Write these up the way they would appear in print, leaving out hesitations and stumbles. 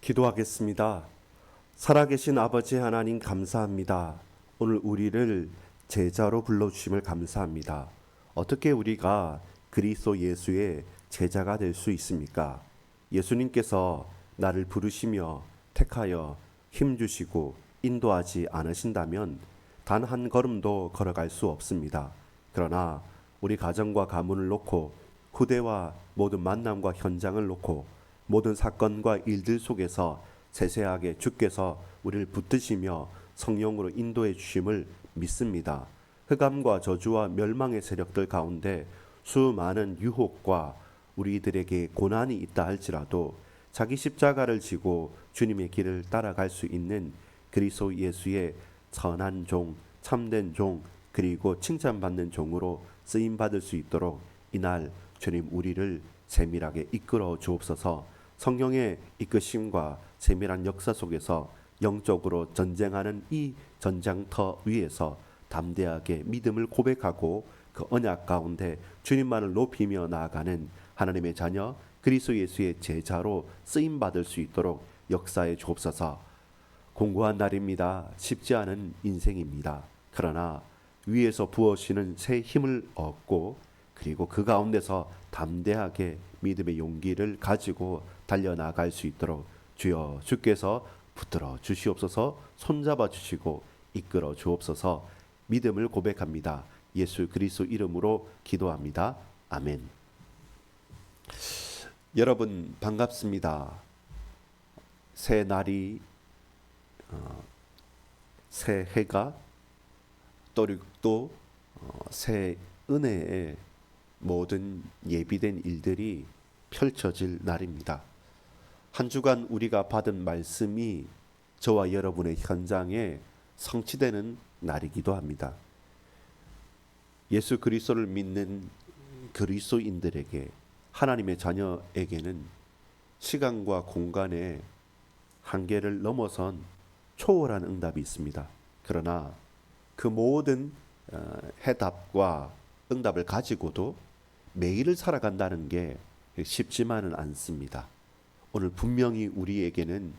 기도하겠습니다. 살아계신 아버지 하나님 감사합니다. 오늘 우리를 제자로 불러주심을 감사합니다. 어떻게 우리가 그리스도 예수의 제자가 될 수 있습니까? 예수님께서 나를 부르시며 택하여 힘주시고 인도하지 않으신다면 단 한 걸음도 걸어갈 수 없습니다. 그러나 우리 가정과 가문을 놓고 후대와 모든 만남과 현장을 놓고 모든 사건과 일들 속에서 세세하게 주께서 우리를 붙드시며 성령으로 인도해 주심을 믿습니다. 흑암과 저주와 멸망의 세력들 가운데 수많은 유혹과 우리들에게 고난이 있다 할지라도 자기 십자가를 지고 주님의 길을 따라갈 수 있는 그리스도 예수의 선한 종, 참된 종, 그리고 칭찬받는 종으로 쓰임받을 수 있도록 이날 주님 우리를 세밀하게 이끌어 주옵소서. 성령의 이끄심과 세밀한 역사 속에서 영적으로 전쟁하는 이 전장터 위에서 담대하게 믿음을 고백하고 그 언약 가운데 주님만을 높이며 나아가는 하나님의 자녀 그리스도 예수의 제자로 쓰임 받을 수 있도록 역사에 주옵소서. 공고한 날입니다. 쉽지 않은 인생입니다. 그러나 위에서 부어지는 새 힘을 얻고 그리고 그 가운데서 담대하게 믿음의 용기를 가지고 달려나갈 수 있도록 주여 주께서 붙들어 주시옵소서. 손잡아 주시고 이끌어 주옵소서. 믿음을 고백합니다. 예수 그리스도 이름으로 기도합니다. 아멘. 여러분 반갑습니다. 새 날이 새 해가 또 새 은혜의 모든 예비된 일들이 펼쳐질 날입니다. 한 주간 우리가 받은 말씀이 저와 여러분의 현장에 성취되는 날이기도 합니다. 예수 그리스도를 믿는 그리스도인들에게 하나님의 자녀에게는 시간과 공간의 한계를 넘어선 초월한 응답이 있습니다. 그러나 그 모든 해답과 응답을 가지고도 매일을 살아간다는 게 쉽지만은 않습니다. 오늘 분명히 우리에게는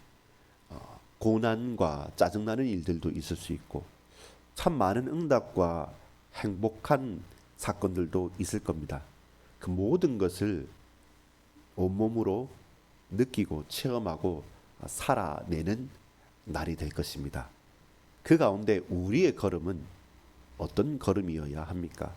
고난과 짜증나는 일들도 있을 수 있고 참 많은 응답과 행복한 사건들도 있을 겁니다. 그 모든 것을 온몸으로 느끼고 체험하고 살아내는 날이 될 것입니다. 그 가운데 우리의 걸음은 어떤 걸음이어야 합니까?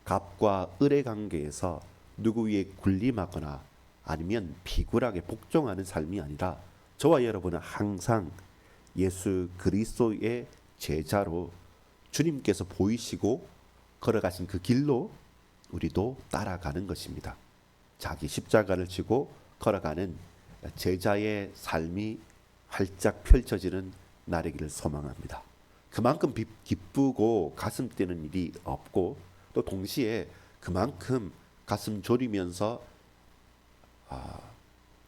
갑과 을의 관계에서 누구 위에 군림하거나 아니면 비굴하게 복종하는 삶이 아니라 저와 여러분은 항상 예수 그리스도의 제자로 주님께서 보이시고 걸어가신 그 길로 우리도 따라가는 것입니다. 자기 십자가를 지고 걸어가는 제자의 삶이 활짝 펼쳐지는 날이기를 소망합니다. 그만큼 기쁘고 가슴 뛰는 일이 없고 또 동시에 그만큼 가슴 졸이면서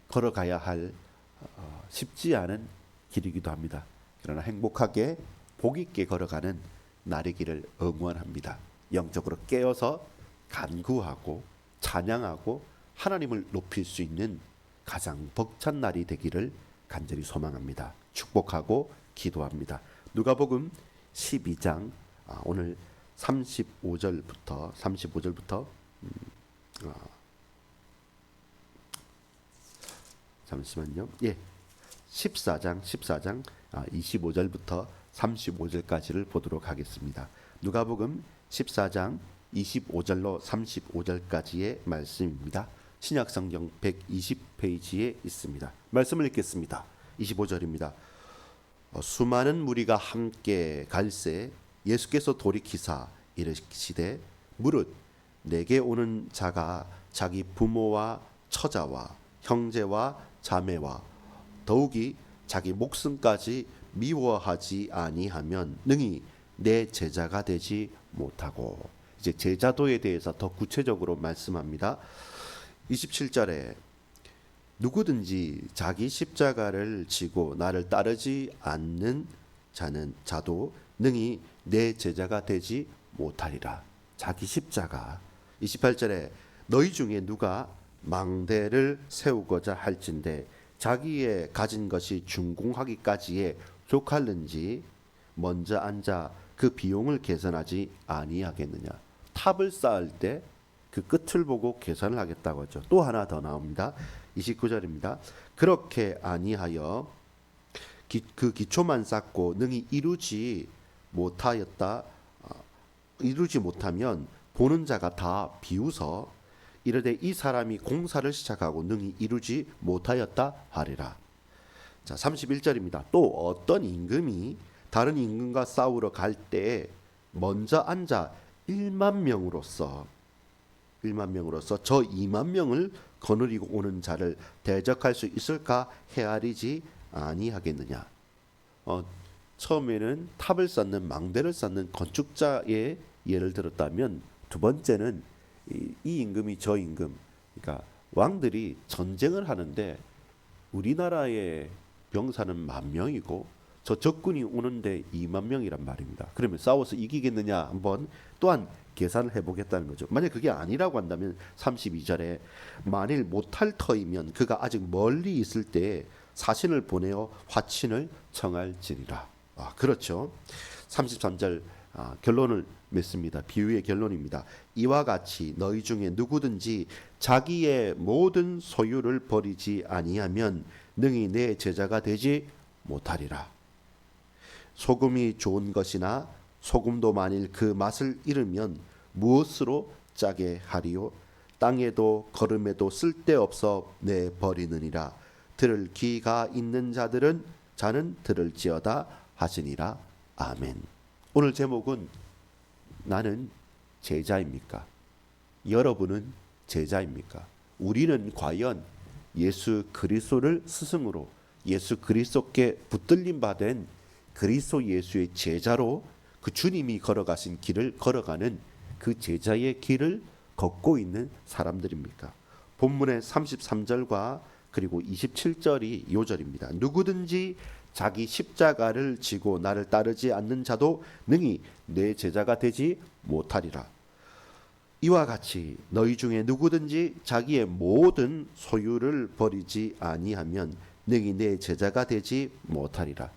걸어가야 할 쉽지 않은 길이기도 합니다. 그러나 행복하게 복 있게 걸어가는 날이기를 응원합니다. 영적으로 깨어서 간구하고 찬양하고 하나님을 높일 수 있는 가장 벅찬 날이 되기를 간절히 소망합니다. 축복하고 기도합니다. 누가복음 12장 오늘 35절부터 잠시만요. 14장 25절부터 35절까지를 보도록 하겠습니다. 누가복음 14장 25절로 35절까지의 말씀입니다. 신약성경 120페이지에 있습니다. 말씀을 읽겠습니다. 25절입니다. 수많은 무리가 함께 갈새 예수께서 돌이키사 이르시되 무릇 내게 오는 자가 자기 부모와 처자와 형제와 자매와 더욱이 자기 목숨까지 미워하지 아니하면 능히 내 제자가 되지 못하고. 이제 제자도에 대해서 더 구체적으로 말씀합니다. 27절에 누구든지 자기 십자가를 지고 나를 따르지 않는 자도 능히 내 제자가 되지 못하리라. 자기 십자가. 28절에 너희 중에 누가 망대를 세우고자 할진대 자기의 가진 것이 준공하기까지에 족할는지 먼저 앉아 그 비용을 계산하지 아니하겠느냐. 탑을 쌓을 때 그 끝을 보고 계산을 하겠다고 하죠. 또 하나 더 나옵니다. 29절입니다. 그렇게 아니하여 그 기초만 쌓고 능히 이루지 못하면 보는 자가 다 비웃어 이르되 이 사람이 공사를 시작하고 능히 이루지 못하였다 하리라. 자, 31절입니다. 또 어떤 임금이 다른 임금과 싸우러 갈 때에 먼저 앉아 1만 명으로서 저 2만 명을 거느리고 오는 자를 대적할 수 있을까 헤아리지 아니하겠느냐. 처음에는 탑을 쌓는 망대를 쌓는 건축자의 예를 들었다면, 두 번째는 이 임금이 저 임금, 그러니까 왕들이 전쟁을 하는데 우리나라의 병사는 10,000명이고 저 적군이 오는데 2만 명이란 말입니다. 그러면 싸워서 이기겠느냐 한번 또한 계산을 해보겠다는 거죠. 만약 그게 아니라고 한다면 32절에 만일 못할 터이면 그가 아직 멀리 있을 때에 사신을 보내어 화친을 청할지니라. 그렇죠. 33절 결론을 맺습니다. 비유의 결론입니다. 이와 같이 너희 중에 누구든지 자기의 모든 소유를 버리지 아니하면 능히 내 제자가 되지 못하리라. 소금이 좋은 것이나 소금도 만일 그 맛을 잃으면 무엇으로 짜게 하리요? 땅에도 거름에도 쓸데없어 내버리느니라. 들을 귀가 있는 자는 들을지어다 하시니라. 아멘. 오늘 제목은 나는 제자입니까? 여러분은 제자입니까? 우리는 과연 예수 그리스도를 스승으로 예수 그리스도께 붙들림 받은 그리스도 예수의 제자로 그 주님이 걸어가신 길을 걸어가는 그 제자의 길을 걷고 있는 사람들입니까? 본문의 33절과 그리고 27절이 요절입니다. 누구든지 자기 십자가를 지고 나를 따르지 않는 자도 능히 내 제자가 되지 못하리라. 이와 같이 너희 중에 누구든지 자기의 모든 소유를 버리지 아니하면 능히 내 제자가 되지 못하리라.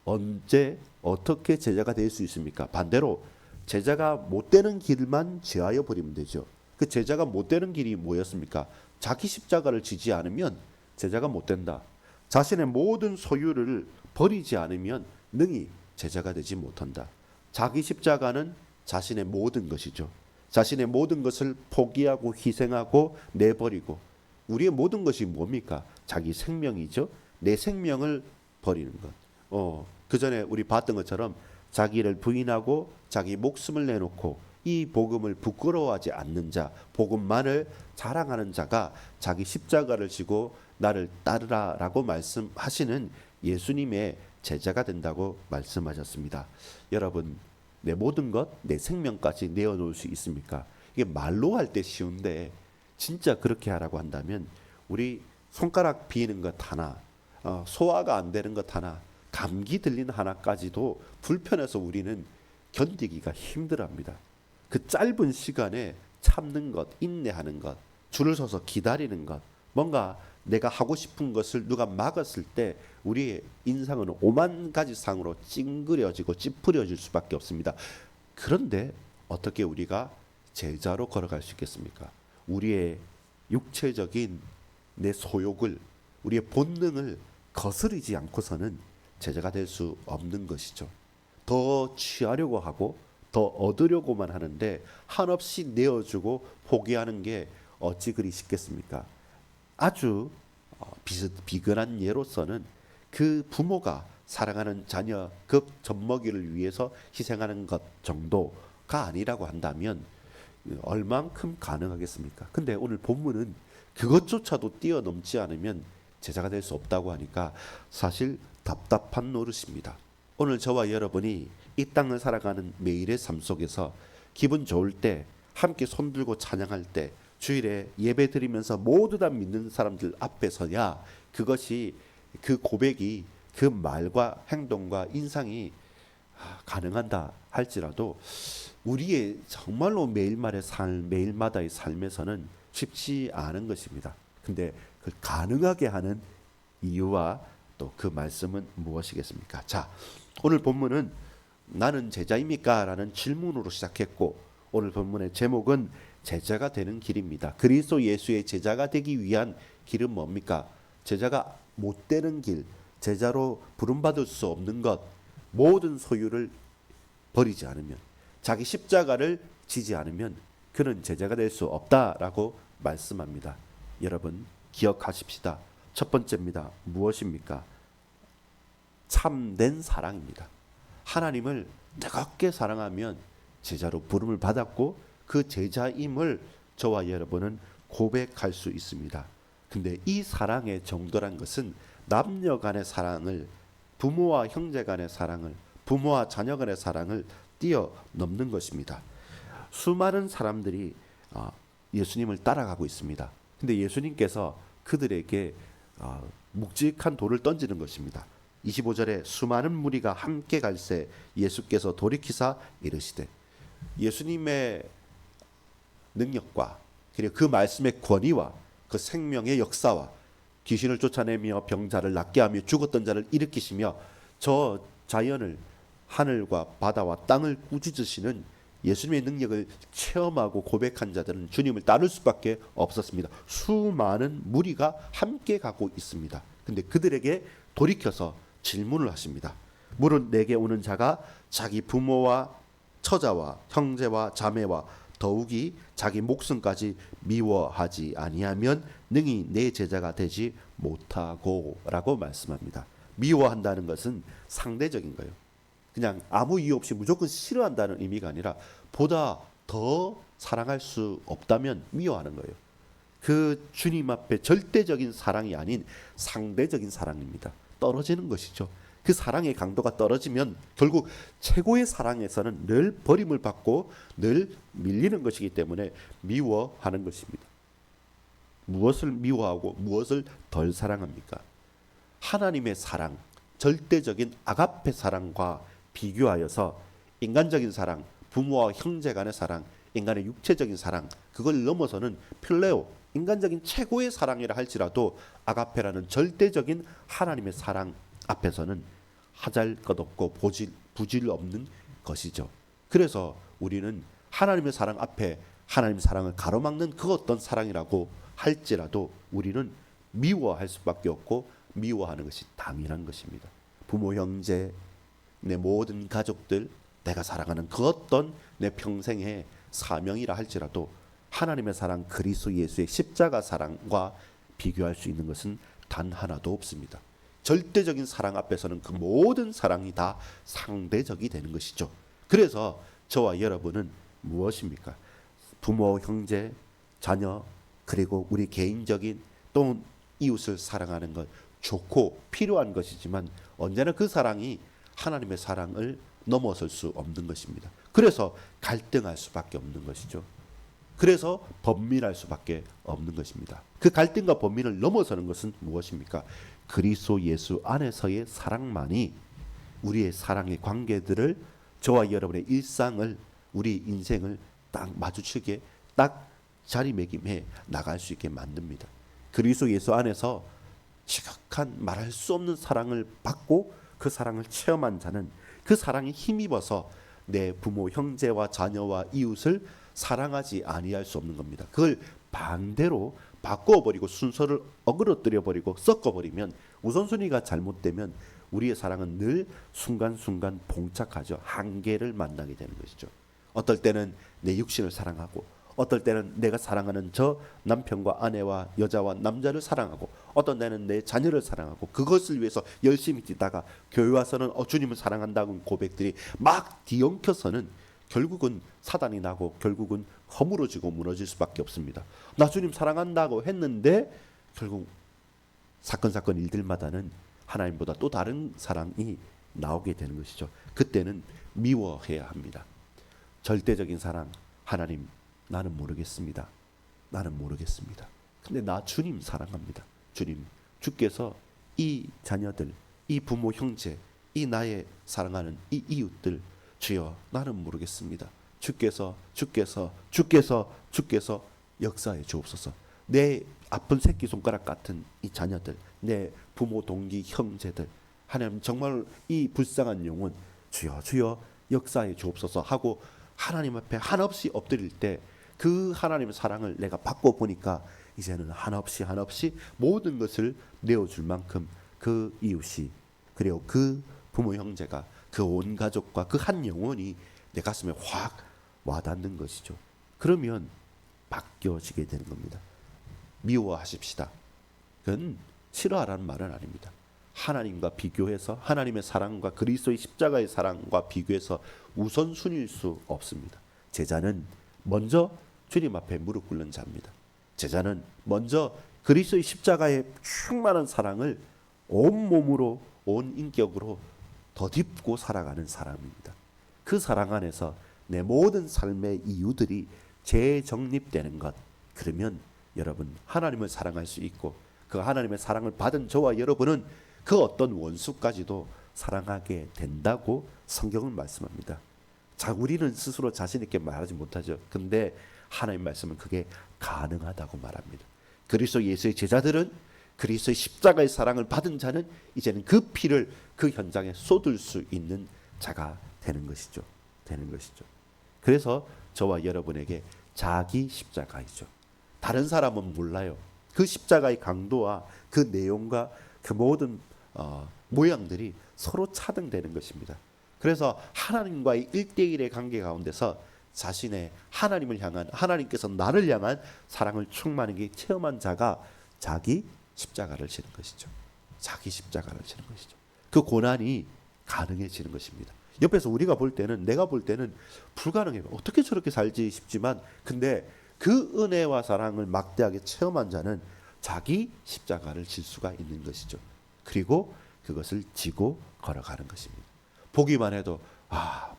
언제 어떻게 제자가 될 수 있습니까? 반대로 제자가 못 되는 길만 제하여 버리면 되죠. 그 제자가 못 되는 길이 뭐였습니까? 자기 십자가를 지지 않으면 제자가 못 된다. 자신의 모든 소유를 버리지 않으면 능히 제자가 되지 못한다. 자기 십자가는 자신의 모든 것이죠. 자신의 모든 것을 포기하고 희생하고 내버리고, 우리의 모든 것이 뭡니까? 자기 생명이죠. 내 생명을 버리는 것. 그 전에 우리 봤던 것처럼 자기를 부인하고 자기 목숨을 내놓고 이 복음을 부끄러워하지 않는 자, 복음만을 자랑하는 자가 자기 십자가를 지고 나를 따르라라고 말씀하시는 예수님의 제자가 된다고 말씀하셨습니다. 여러분, 내 모든 것, 내 생명까지 내어놓을 수 있습니까? 이게 말로 할 때 쉬운데 진짜 그렇게 하라고 한다면 우리 손가락 비는 것 하나, 소화가 안 되는 것 하나, 감기 들리는 하나까지도 불편해서 우리는 견디기가 힘들어합니다. 그 짧은 시간에 참는 것, 인내하는 것, 줄을 서서 기다리는 것, 뭔가 내가 하고 싶은 것을 누가 막았을 때 우리의 인상은 5만 가지 상으로 찡그려지고 찌푸려질 수밖에 없습니다. 그런데 어떻게 우리가 제자로 걸어갈 수 있겠습니까? 우리의 육체적인 내 소욕을, 우리의 본능을 거스르지 않고서는 제자가 될 수 없는 것이죠. 더 취하려고 하고 더 얻으려고만 하는데 한없이 내어주고 포기하는 게 어찌 그리 쉽겠습니까? 아주 비근한 예로서는 그 부모가 사랑하는 자녀 그 젖먹이를 위해서 희생하는 것 정도가 아니라고 한다면 얼만큼 가능하겠습니까? 근데 오늘 본문은 그것조차도 뛰어넘지 않으면 제자가 될 수 없다고 하니까 사실 답답한 노릇입니다. 오늘 저와 여러분이 이 땅을 살아가는 매일의 삶 속에서 기분 좋을 때, 함께 손들고 찬양할 때, 주일에 예배 드리면서 모두 다 믿는 사람들 앞에 서야 그것이, 그 고백이, 그 말과 행동과 인상이 가능한다 할지라도 우리의 정말로 매일마다의 삶에서는 쉽지 않은 것입니다. 근데 그걸 가능하게 하는 이유와 또 그 말씀은 무엇이겠습니까? 자, 오늘 본문은 나는 제자입니까? 라는 질문으로 시작했고 오늘 본문의 제목은 제자가 되는 길입니다. 그리스도 예수의 제자가 되기 위한 길은 뭡니까? 제자가 못 되는 길, 제자로 부름받을 수 없는 것, 모든 소유를 버리지 않으면, 자기 십자가를 지지 않으면 그는 제자가 될 수 없다라고 말씀합니다. 여러분 기억하십시다. 첫 번째입니다. 무엇입니까? 참된 사랑입니다. 하나님을 뜨겁게 사랑하면 제자로 부름을 받았고 그 제자임을 저와 여러분은 고백할 수 있습니다. 근데 이 사랑의 정도란 것은 남녀 간의 사랑을, 부모와 형제 간의 사랑을, 부모와 자녀 간의 사랑을 뛰어넘는 것입니다. 수많은 사람들이 예수님을 따라가고 있습니다. 근데 예수님께서 그들에게 묵직한 돌을 던지는 것입니다. 25절에 수많은 무리가 함께 갈새 예수께서 돌이키사 이르시되, 예수님의 능력과 그리고 그 말씀의 권위와 그 생명의 역사와 귀신을 쫓아내며 병자를 낫게 하며 죽었던 자를 일으키시며 저 자연을, 하늘과 바다와 땅을 꾸짖으시는 예수님의 능력을 체험하고 고백한 자들은 주님을 따를 수밖에 없었습니다. 수많은 무리가 함께 가고 있습니다. 근데 그들에게 돌이켜서 질문을 하십니다. 물은 내게 오는 자가 자기 부모와 처자와 형제와 자매와 더욱이 자기 목숨까지 미워하지 아니하면 능히 내 제자가 되지 못하고 라고 말씀합니다. 미워한다는 것은 상대적인 거예요. 그냥 아무 이유 없이 무조건 싫어한다는 의미가 아니라 보다 더 사랑할 수 없다면 미워하는 거예요. 그 주님 앞에 절대적인 사랑이 아닌 상대적인 사랑입니다. 떨어지는 것이죠. 그 사랑의 강도가 떨어지면 결국 최고의 사랑에서는 늘 버림을 받고 늘 밀리는 것이기 때문에 미워하는 것입니다. 무엇을 미워하고 무엇을 덜 사랑합니까? 하나님의 사랑, 절대적인 아가페 사랑과 비교하여서 인간적인 사랑, 부모와 형제 간의 사랑, 인간의 육체적인 사랑, 그걸 넘어서는 필레오, 인간적인 최고의 사랑이라 할지라도 아가페라는 절대적인 하나님의 사랑 앞에서는 하잘것없고 부질 없는 것이죠. 그래서 우리는 하나님의 사랑 앞에 하나님의 사랑을 가로막는 그 어떤 사랑이라고 할지라도 우리는 미워할 수밖에 없고 미워하는 것이 당연한 것입니다. 부모, 형제, 내 모든 가족들, 내가 사랑하는 그 어떤 내 평생의 사명이라 할지라도 하나님의 사랑, 그리스도 예수의 십자가 사랑과 비교할 수 있는 것은 단 하나도 없습니다. 절대적인 사랑 앞에서는 그 모든 사랑이 다 상대적이 되는 것이죠. 그래서 저와 여러분은 무엇입니까? 부모, 형제, 자녀, 그리고 우리 개인적인 또 이웃을 사랑하는 것 좋고 필요한 것이지만 언제나 그 사랑이 하나님의 사랑을 넘어설 수 없는 것입니다. 그래서 갈등할 수밖에 없는 것이죠. 그래서 번민할 수밖에 없는 것입니다. 그 갈등과 번민을 넘어서는 것은 무엇입니까? 그리스도 예수 안에서의 사랑만이 우리의 사랑의 관계들을, 저와 여러분의 일상을, 우리 인생을 딱 마주치게, 딱 자리매김해 나갈 수 있게 만듭니다. 그리스도 예수 안에서 지극한 말할 수 없는 사랑을 받고 그 사랑을 체험한 자는 그 사랑에 힘입어서 내 부모, 형제와 자녀와 이웃을 사랑하지 아니할 수 없는 겁니다. 그걸 반대로 바꿔버리고 순서를 어그러뜨려 버리고 섞어버리면, 우선순위가 잘못되면 우리의 사랑은 늘 순간순간 봉착하죠. 한계를 만나게 되는 것이죠. 어떨 때는 내 육신을 사랑하고, 어떨 때는 내가 사랑하는 저 남편과 아내와 여자와 남자를 사랑하고, 어떤 때는 내 자녀를 사랑하고, 그것을 위해서 열심히 뛰다가 교회 와서는 주님을 사랑한다고 고백들이 막 뒤엉켜서는 결국은 사단이 나고 결국은 허물어지고 무너질 수밖에 없습니다. 나 주님 사랑한다고 했는데 결국 사건 일들마다는 하나님보다 또 다른 사랑이 나오게 되는 것이죠. 그때는 미워해야 합니다. 절대적인 사랑, 하나님 나는 모르겠습니다. 나는 모르겠습니다. 근데 나 주님 사랑합니다. 주님, 주께서 이 자녀들, 이 부모, 형제, 이 나의 사랑하는 이 이웃들, 주여 나는 모르겠습니다. 주께서 역사해 주옵소서. 내 아픈 새끼손가락 같은 이 자녀들, 내 부모, 동기, 형제들, 하나님 정말 이 불쌍한 영혼 주여 주여 역사에 주옵소서 하고 하나님 앞에 한없이 엎드릴 때 그 하나님의 사랑을 내가 받고 보니까 이제는 한없이 모든 것을 내어줄 만큼 그 이웃이, 그리고 그 부모 형제가, 그 온 가족과 그 한 영혼이 내 가슴에 확 와닿는 것이죠. 그러면 바뀌어지게 되는 겁니다. 미워하십시다. 그건 싫어하라는 말은 아닙니다. 하나님과 비교해서, 하나님의 사랑과 그리스도의 십자가의 사랑과 비교해서 우선순위일 수 없습니다. 제자는 먼저 주님 앞에 무릎 꿇는 자입니다. 제자는 먼저 그리스도의 십자가의 충만한 사랑을 온 몸으로, 온 인격으로 덧입고 살아가는 사람입니다. 그 사랑 안에서 내 모든 삶의 이유들이 재정립되는 것, 그러면 여러분 하나님을 사랑할 수 있고, 그 하나님의 사랑을 받은 저와 여러분은 그 어떤 원수까지도 사랑하게 된다고 성경은 말씀합니다. 자, 우리는 스스로 자신 있게 말하지 못하죠. 근데 하나님 말씀은 그게 가능하다고 말합니다. 그리스도 예수의 제자들은, 그리스도의 십자가의 사랑을 받은 자는 이제는 그 피를 그 현장에 쏟을 수 있는 자가 되는 것이죠. 그래서 저와 여러분에게 자기 십자가이죠. 다른 사람은 몰라요. 그 십자가의 강도와 그 내용과 그 모든 모양들이 서로 차등되는 것입니다. 그래서 하나님과의 1대1의 관계 가운데서 자신의 하나님을 향한, 하나님께서 나를 향한 사랑을 충만하게 체험한 자가 자기 십자가를 지는 것이죠. 자기 십자가를 지는 것이죠. 그 고난이 가능해지는 것입니다. 옆에서 우리가 볼 때는, 내가 볼 때는 불가능해요. 어떻게 저렇게 살지 싶지만, 근데 그 은혜와 사랑을 막대하게 체험한 자는 자기 십자가를 질 수가 있는 것이죠. 그리고 그것을 지고 걸어가는 것입니다. 보기만 해도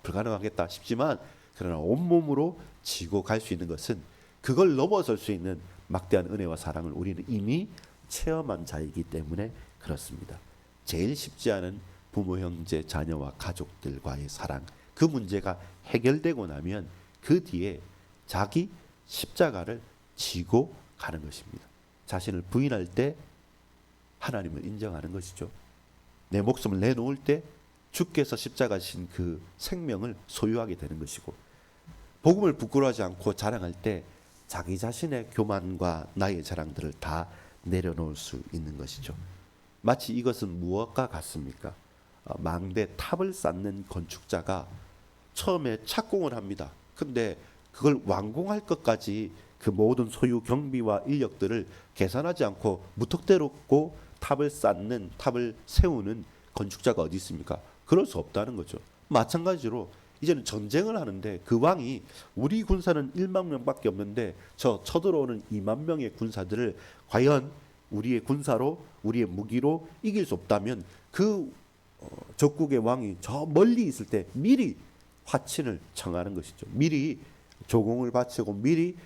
불가능하겠다 싶지만, 그러나 온몸으로 지고 갈 수 있는 것은, 그걸 넘어설 수 있는 막대한 은혜와 사랑을 우리는 이미 체험한 자이기 때문에 그렇습니다. 제일 쉽지 않은 부모, 형제, 자녀와 가족들과의 사랑, 그 문제가 해결되고 나면 그 뒤에 자기 십자가를 지고 가는 것입니다. 자신을 부인할 때 하나님을 인정하는 것이죠. 내 목숨을 내놓을 때 주께서 십자가 지신 그 생명을 소유하게 되는 것이고, 복음을 부끄러워하지 않고 자랑할 때 자기 자신의 교만과 나의 자랑들을 다 내려놓을 수 있는 것이죠. 마치 이것은 무엇과 같습니까? 망대 탑을 쌓는 건축자가 처음에 착공을 합니다. 근데 그걸 완공할 것까지 그 모든 소유 경비와 인력들을 계산하지 않고 무턱대고 탑을 쌓는, 탑을 세우는 건축자가 어디 있습니까? 그럴 수 없다는 거죠. 마찬가지로 이제는 전쟁을 하는데 그 왕이, 우리 군사는 1만 명밖에 없는데 저 쳐들어오는 2만 명의 군사들을 과연 우리의 군사로, 우리의 무기로 이길 수 없다면 그 적국의 왕이 저 멀리 있을 때 미리 화친을 청하는 것이죠. 미리 조공을 바치고 미리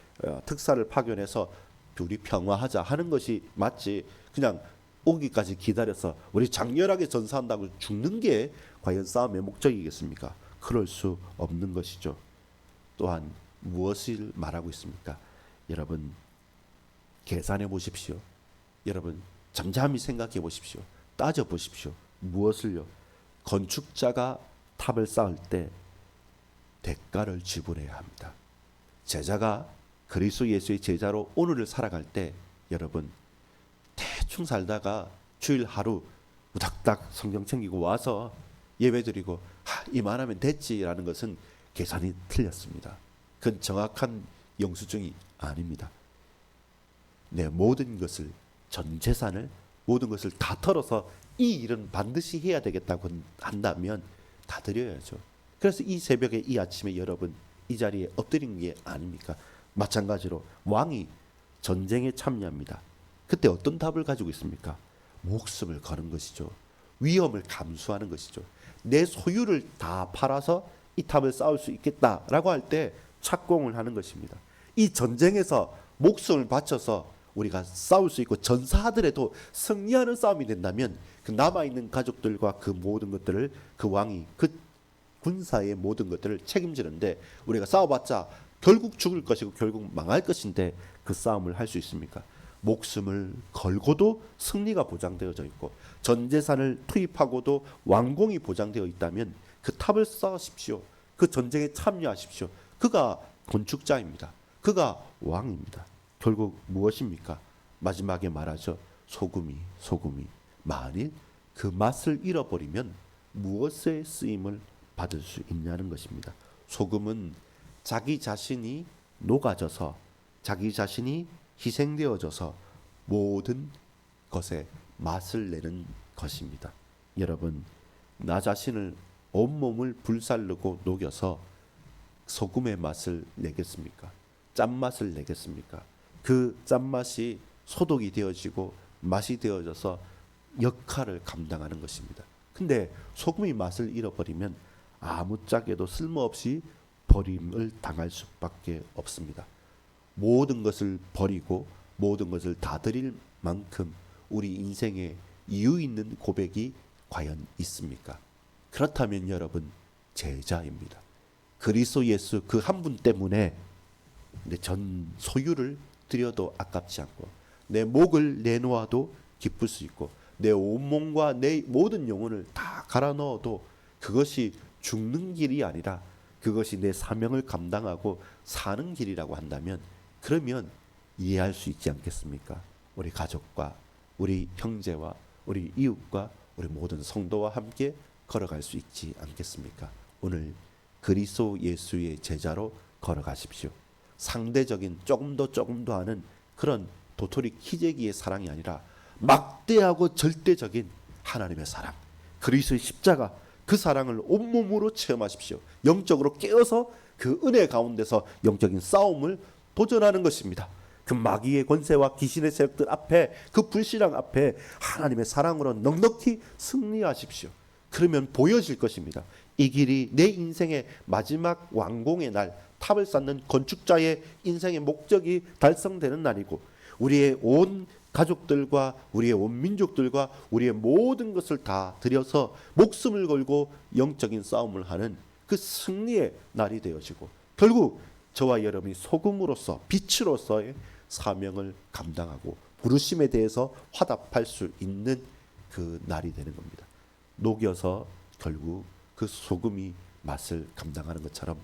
특사를 파견해서 둘이 평화하자 하는 것이 맞지, 그냥 오기까지 기다려서 우리 장렬하게 전사한다고 죽는 게 과연 싸움의 목적이겠습니까? 그럴 수 없는 것이죠. 또한 무엇을 말하고 있습니까? 여러분 계산해 보십시오. 여러분 잠잠히 생각해 보십시오. 따져 보십시오. 무엇을요? 건축자가 탑을 쌓을 때 대가를 지불해야 합니다. 제자가 그리스도 예수의 제자로 오늘을 살아갈 때, 여러분 대충 살다가 주일 하루 우닥닥 성경 챙기고 와서 예배드리고 이만하면 됐지라는 것은 계산이 틀렸습니다. 그건 정확한 영수증이 아닙니다. 내 모든 것을, 전 재산을, 모든 것을 다 털어서 이 일은 반드시 해야 되겠다고 한다면 다 드려야죠. 그래서 이 새벽에, 이 아침에 여러분 이 자리에 엎드린 게 아닙니까? 마찬가지로 왕이 전쟁에 참여합니다. 그때 어떤 답을 가지고 있습니까? 목숨을 거는 것이죠. 위험을 감수하는 것이죠. 내 소유를 다 팔아서 이 탑을 쌓을 수 있겠다라고 할 때 착공을 하는 것입니다. 이 전쟁에서 목숨을 바쳐서 우리가 싸울 수 있고 전사하더라도 승리하는 싸움이 된다면 그 남아있는 가족들과 그 모든 것들을 그 왕이, 그 군사의 모든 것들을 책임지는데, 우리가 싸워봤자 결국 죽을 것이고 결국 망할 것인데 그 싸움을 할 수 있습니까? 목숨을 걸고도 승리가 보장되어져 있고 전 재산을 투입하고도 완공이 보장되어 있다면 그 탑을 쌓으십시오. 그 전쟁에 참여하십시오. 그가 건축자입니다. 그가 왕입니다. 결국 무엇입니까? 마지막에 말하죠. 소금이 만일 그 맛을 잃어버리면 무엇에 쓰임을 받을 수 있냐는 것입니다. 소금은 자기 자신이 녹아져서 자기 자신이 희생되어져서 모든 것에 맛을 내는 것입니다. 여러분, 나 자신을 온몸을 불살르고 녹여서 소금의 맛을 내겠습니까? 짠맛을 내겠습니까? 그 짠맛이 소독이 되어지고 맛이 되어져서 역할을 감당하는 것입니다. 근데 소금이 맛을 잃어버리면 아무짝에도 쓸모없이 버림을 당할 수밖에 없습니다. 모든 것을 버리고 모든 것을 다 드릴 만큼 우리 인생에 이유 있는 고백이 과연 있습니까? 그렇다면 여러분, 제자입니다. 그리스도 예수 그 한 분 때문에 내 전 소유를 드려도 아깝지 않고 내 목을 내놓아도 기쁠 수 있고 내 온몸과 내 모든 영혼을 다 갈아 넣어도 그것이 죽는 길이 아니라 그것이 내 사명을 감당하고 사는 길이라고 한다면 그러면 이해할 수 있지 않겠습니까? 우리 가족과 우리 형제와 우리 이웃과 우리 모든 성도와 함께 걸어갈 수 있지 않겠습니까? 오늘 그리스도 예수의 제자로 걸어가십시오. 상대적인 조금 더 하는 그런 도토리 키재기의 사랑이 아니라 막대하고 절대적인 하나님의 사랑, 그리스도의 십자가, 그 사랑을 온몸으로 체험하십시오. 영적으로 깨어서 그 은혜 가운데서 영적인 싸움을 도전하는 것입니다. 그 마귀의 권세와 귀신의 세력들 앞에, 그 불신앙 앞에 하나님의 사랑으로 넉넉히 승리하십시오. 그러면 보여질 것입니다. 이 길이 내 인생의 마지막 완공의 날, 탑을 쌓는 건축자의 인생의 목적이 달성되는 날이고 우리의 온 가족들과 우리의 온 민족들과 우리의 모든 것을 다 들여서 목숨을 걸고 영적인 싸움을 하는 그 승리의 날이 되어지고 결국 저와 여러분이 소금으로서 빛으로서의 사명을 감당하고 부르심에 대해서 화답할 수 있는 그 날이 되는 겁니다. 녹여서 결국 그 소금이 맛을 감당하는 것처럼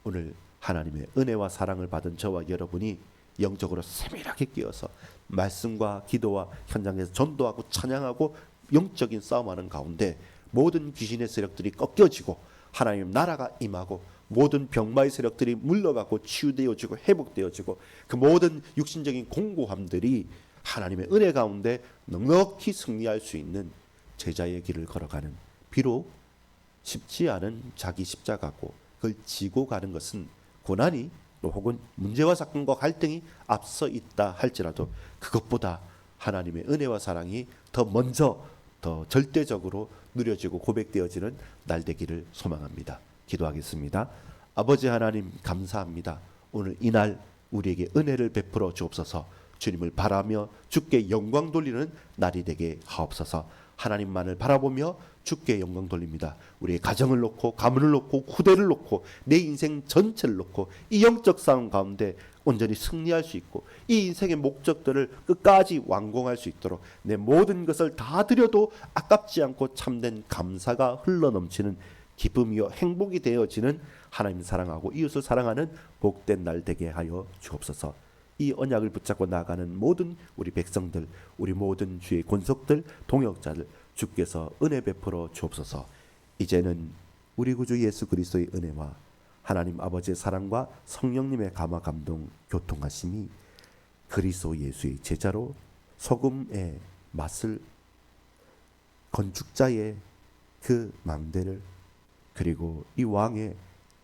오늘 하나님의 은혜와 사랑을 받은 저와 여러분이 영적으로 세밀하게 끼어서 말씀과 기도와 현장에서 전도하고 찬양하고 영적인 싸움하는 가운데 모든 귀신의 세력들이 꺾여지고 하나님 나라가 임하고 모든 병마의 세력들이 물러가고 치유되어지고 회복되어지고 그 모든 육신적인 공고함들이 하나님의 은혜 가운데 넉넉히 승리할 수 있는 제자의 길을 걸어가는, 비록 쉽지 않은 자기 십자가고 그걸 지고 가는 것은 고난이 또 혹은 문제와 사건과 갈등이 앞서 있다 할지라도 그것보다 하나님의 은혜와 사랑이 더 먼저 더 절대적으로 누려지고 고백되어지는 날 되기를 소망합니다. 기도하겠습니다. 아버지 하나님 감사합니다. 오늘 이날 우리에게 은혜를 베풀어 주옵소서. 주님을 바라며 주께 영광 돌리는 날이 되게 하옵소서. 하나님만을 바라보며 주께 영광 돌립니다. 우리의 가정을 놓고 가문을 놓고 후대를 놓고 내 인생 전체를 놓고 이 영적 싸움 가운데 온전히 승리할 수 있고 이 인생의 목적들을 끝까지 완공할 수 있도록 내 모든 것을 다 드려도 아깝지 않고 참된 감사가 흘러넘치는 기쁨이요 행복이 되어지는 하나님 사랑하고 이웃을 사랑하는 복된 날 되게 하여 주옵소서. 이 언약을 붙잡고 나아가는 모든 우리 백성들, 우리 모든 주의 권속들, 동역자들 주께서 은혜 베풀어 주옵소서. 이제는 우리 구주 예수 그리스도의 은혜와 하나님 아버지의 사랑과 성령님의 감화 감동 교통하심이 그리스도 예수의 제자로 소금의 맛을, 건축자의 그 망대를, 그리고 이 왕의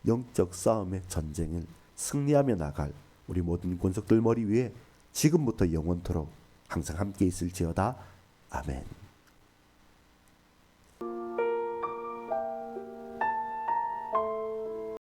영적 싸움의 전쟁을 승리하며 나갈 우리 모든 권속들 머리 위에 지금부터 영원토록 항상 함께 있을지어다. 아멘.